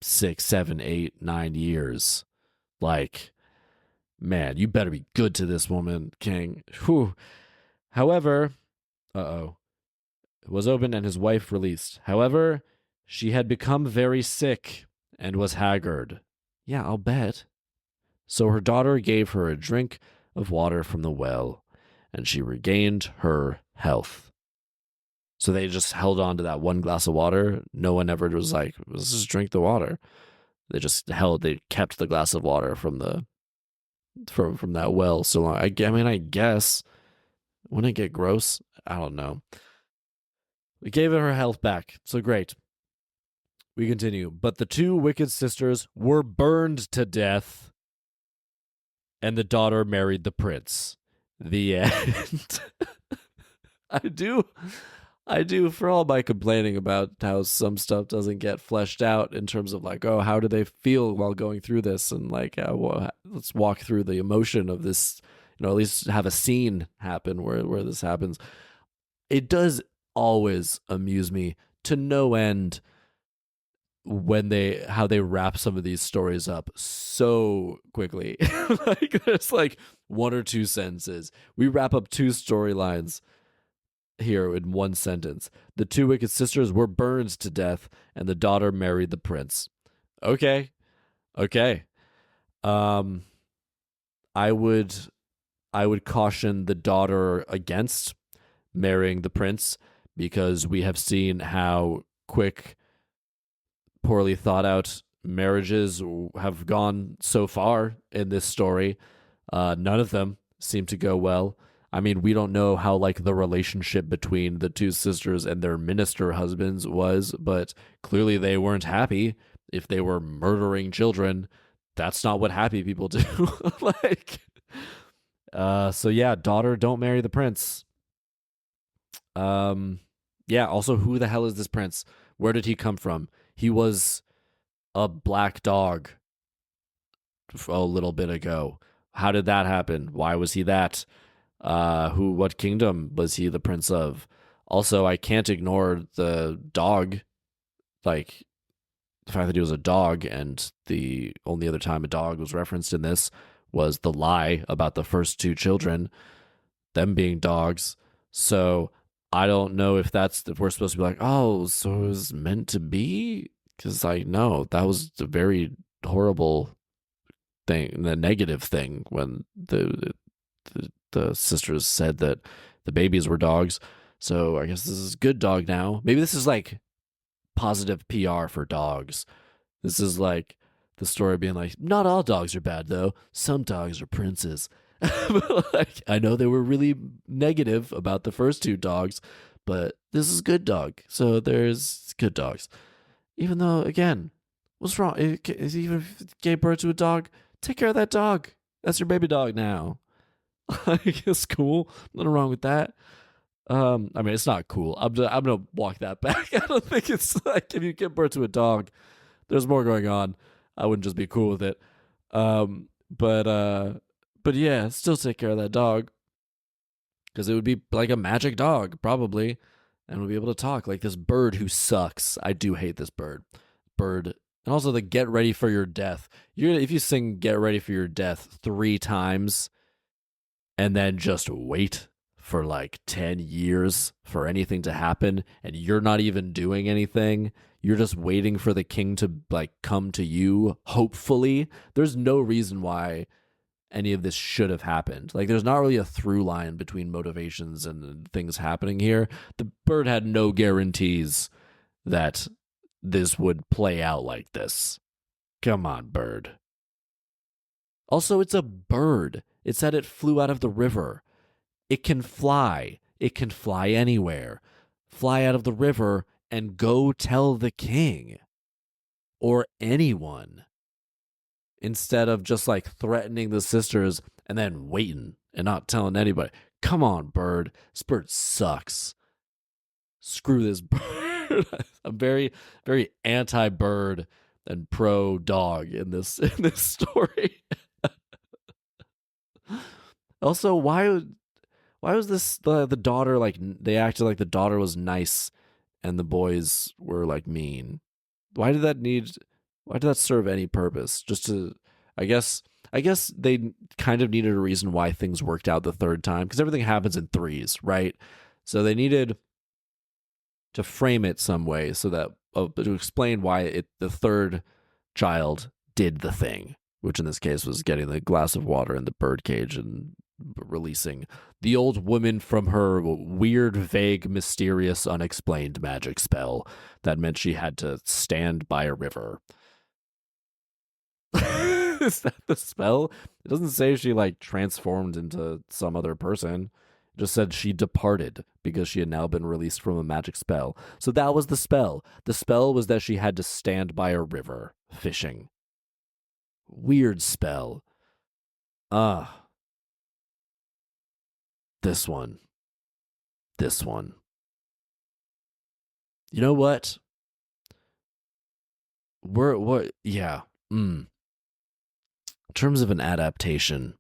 6, 7, 8, 9 years. Like, man, you better be good to this woman, king. Whew. However, it was opened and his wife released. However, she had become very sick and was haggard. Yeah, I'll bet. So her daughter gave her a drink of water from the well, and she regained her health. So they just held on to that one glass of water. No one ever was like, let's just drink the water. They kept the glass of water from that well so long. I guess. Wouldn't it get gross? I don't know. We gave her health back. So great. We continue. But the 2 wicked sisters were burned to death, and the daughter married the prince. The end. I do, for all my complaining about how some stuff doesn't get fleshed out in terms of like, oh, how do they feel while going through this? And like, let's walk through the emotion of this, at least have a scene happen where this happens. It does always amuse me to no end how they wrap some of these stories up so quickly. Like there's like 1 or 2 sentences. We wrap up 2 storylines here in 1 sentence. The 2 wicked sisters were burned to death, and the daughter married the prince. Okay. I would caution the daughter against marrying the prince, because we have seen how quick, poorly thought out marriages have gone so far in this story. None of them seem to go well. I mean, we don't know how like the relationship between the two sisters and their minister husbands was, but clearly they weren't happy. If they were murdering children, that's not what happy people do. Like, so yeah, daughter, don't marry the prince. Yeah. Also, who the hell is this prince? Where did he come from? He was a black dog a little bit ago. How did that happen? Why was he that? What kingdom was he the prince of? Also, I can't ignore the dog, like the fact that he was a dog, and the only other time a dog was referenced in this was the lie about the first two children, them being dogs. So I don't know if we're supposed to be like, oh, so it was meant to be, because I know that was a very horrible thing, the negative thing when the sisters said that the babies were dogs. So I guess this is good dog now. Maybe this is like positive PR for dogs. This is like the story being like, not all dogs are bad though. Some dogs are princes. Like, I know they were really negative about the first two dogs, but this is good dog. So there's good dogs. Even though, again, what's wrong? Even if you gave birth to a dog, take care of that dog. That's your baby dog now. Like, it's cool. Nothing wrong with that. I mean, it's not cool. I'm gonna walk that back. I don't think it's like if you give birth to a dog, there's more going on. I wouldn't just be cool with it. But yeah, still take care of that dog, because it would be like a magic dog probably, and would be able to talk like this bird who sucks. I do hate this bird. And also the "Get Ready for Your Death." If you sing "Get Ready for Your Death" 3 times, and then just wait for like 10 years for anything to happen, and you're not even doing anything, you're just waiting for the king to like come to you, hopefully. There's no reason why any of this should have happened. Like, there's not really a through line between motivations and things happening here. The bird had no guarantees that this would play out like this. Come on, bird. Also, it's a bird. It said it flew out of the river. It can fly. It can fly anywhere. Fly out of the river and go tell the king or anyone, instead of just like threatening the sisters and then waiting and not telling anybody. Come on, bird. This bird sucks. Screw this bird. I'm very, very anti-bird and pro-dog in this story. Also, why was this the daughter, like, they acted like the daughter was nice and the boys were like mean? Why did that serve any purpose? Just to, I guess they kind of needed a reason why things worked out the third time, because everything happens in threes, right? So they needed to frame it some way so that to explain why the third child did the thing, which in this case was getting the glass of water in the bird cage and releasing the old woman from her weird, vague, mysterious, unexplained magic spell that meant she had to stand by a river. Is that the spell? It doesn't say she like transformed into some other person. It just said she departed because she had now been released from a magic spell. So that was the spell. The spell was that she had to stand by a river fishing. Weird spell. This one. You know what? Yeah. In terms of an adaptation,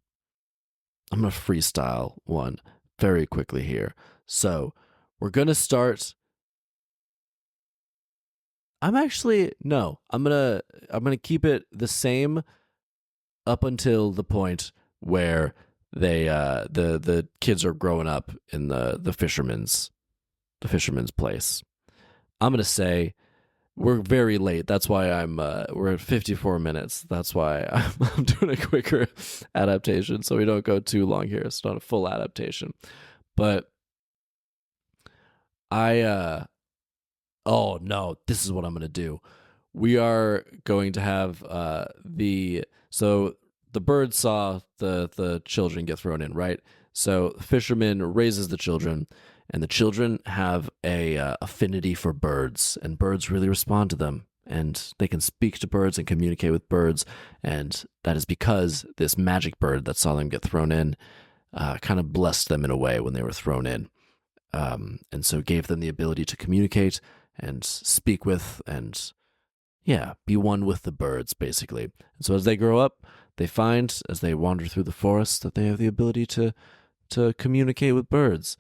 I'm going to freestyle one very quickly here. So, we're going to start. I'm going to keep it the same up until the point where they the kids are growing up in the fisherman's place. I'm gonna say we're very late. That's why we're at 54 minutes. That's why I'm doing a quicker adaptation so we don't go too long here. It's not a full adaptation, but oh no, this is what I'm gonna do. we are going to have so the bird saw the children get thrown in, right? So the fisherman raises the children, and the children have a affinity for birds, and birds really respond to them, and they can speak to birds and communicate with birds, and that is because this magic bird that saw them get thrown in kind of blessed them in a way when they were thrown in, and so gave them the ability to communicate and speak with and be one with the birds, basically. And so as they grow up, they find, as they wander through the forest, that they have the ability to communicate with birds.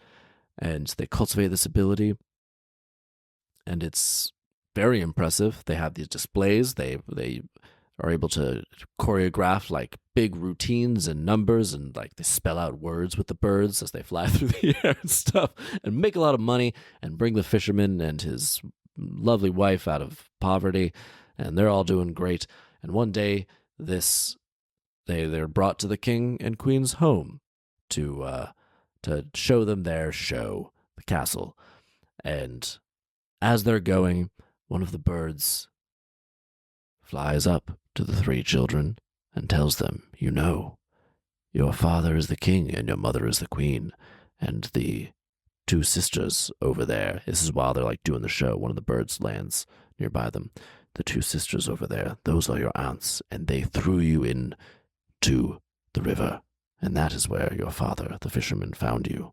And they cultivate this ability, and it's very impressive. They have these displays. They are able to choreograph like big routines and numbers, and like they spell out words with the birds as they fly through the air and stuff, and make a lot of money and bring the fisherman and his lovely wife out of poverty, and they're all doing great. And one day, they're brought to the king and queen's home to show them their show, the castle. And as they're going, one of the birds flies up to the three children and tells them, "You know, your father is the king and your mother is the queen, and the two sisters over there." This is while they're like doing the show. One of the birds lands nearby them. "The two sisters over there, those are your aunts, and they threw you into the river, and that is where your father, the fisherman, found you."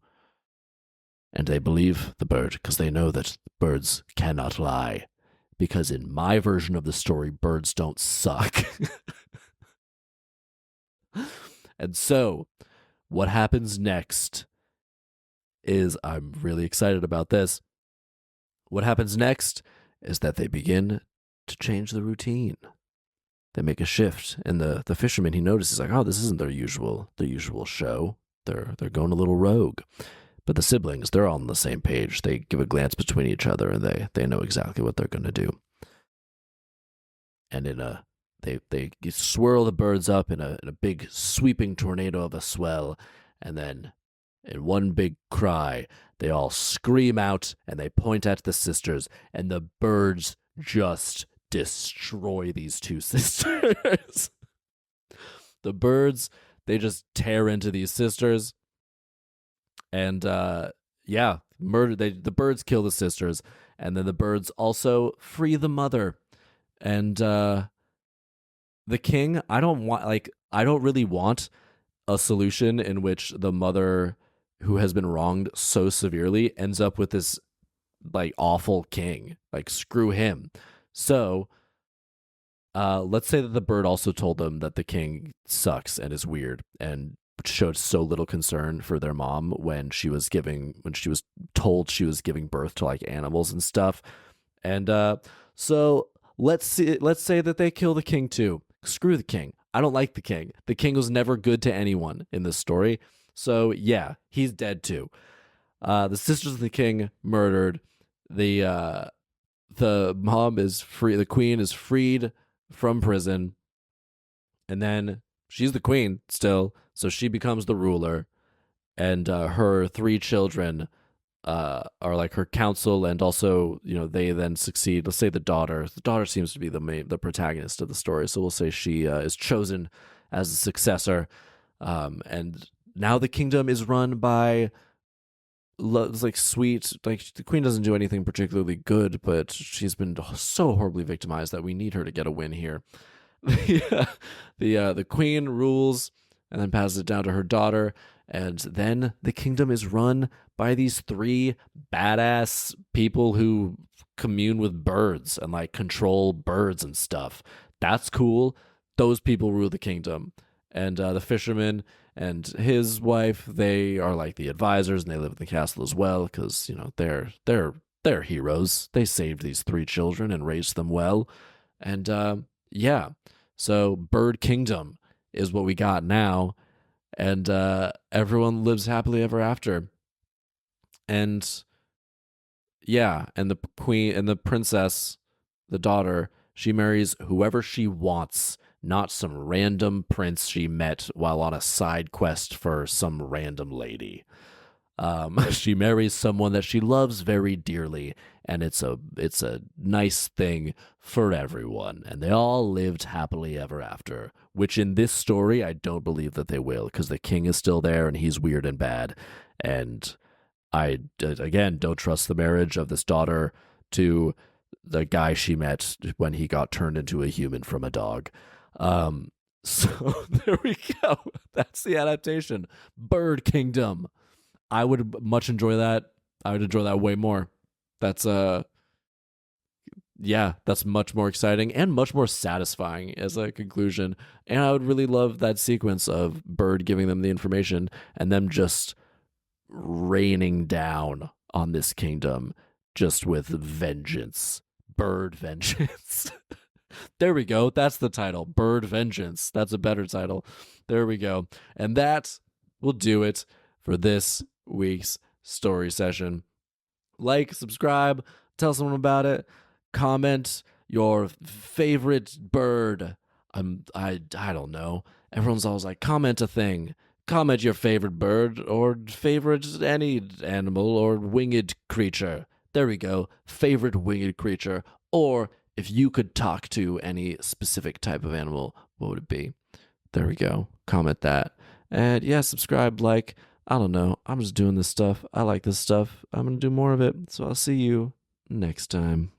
And they believe the bird because they know that birds cannot lie. Because in my version of the story, birds don't suck. And so, what happens next is, I'm really excited about this. What happens next is that they begin to change the routine. They make a shift, and the fisherman, he notices, like, oh, this isn't their usual show. They're going a little rogue. But the siblings, they're all on the same page. They give a glance between each other, and they know exactly what they're going to do. And they swirl the birds up in a big sweeping tornado of a swell, and then in one big cry, they all scream out and they point at the sisters, and the birds just destroy these two sisters. The birds, they just tear into these sisters, and the birds kill the sisters, and then the birds also free the mother. And the king, I don't really want a solution in which the mother who has been wronged so severely ends up with this like awful king. Like, screw him. So let's say that the bird also told them that the king sucks and is weird and showed so little concern for their mom when she was told she was giving birth to like animals and stuff. And so let's say that they kill the king too. Screw the king. I don't like the king. The king was never good to anyone in this story. So yeah, he's dead too. The sisters of the king murdered. The mom is free. The queen is freed from prison, and then she's the queen still, so she becomes the ruler, and her three children are like her council, and also, you know, they then succeed. Let's say the daughter seems to be the protagonist of the story, so we'll say she is chosen as the successor, and now the kingdom is run by it's like sweet, like the queen doesn't do anything particularly good, but she's been so horribly victimized that we need her to get a win here. The queen rules and then passes it down to her daughter, and then the kingdom is run by these three badass people who commune with birds and like control birds and stuff. That's cool. Those people rule the kingdom. And the fisherman and his wife, they are like the advisors, and they live in the castle as well because, you know, they're heroes. They saved these three children and raised them well. And so Bird Kingdom is what we got now, and everyone lives happily ever after. And and the queen and the princess, the daughter, she marries whoever she wants, not some random prince she met while on a side quest for some random lady. She marries someone that she loves very dearly, and it's a nice thing for everyone, and they all lived happily ever after. Which in this story, I don't believe that they will, because the king is still there and he's weird and bad, and I again don't trust the marriage of this daughter to the guy she met when he got turned into a human from a dog. So there we go. That's the adaptation. Bird Kingdom. I would much enjoy that. I would enjoy that way more. That's yeah, that's much more exciting and much more satisfying as a conclusion. And I would really love that sequence of Bird giving them the information and them just raining down on this kingdom just with vengeance. Bird Vengeance. There we go. That's the title. Bird Vengeance. That's a better title. There we go. And that will do it for this week's story session. Like, subscribe, tell someone about it, comment your favorite bird. I don't know. Everyone's always like, comment a thing. Comment your favorite bird or favorite any animal or winged creature. There we go. Favorite winged creature. Or if you could talk to any specific type of animal, what would it be? There we go. Comment that. And yeah, subscribe, like, I don't know. I'm just doing this stuff. I like this stuff. I'm going to do more of it. So I'll see you next time.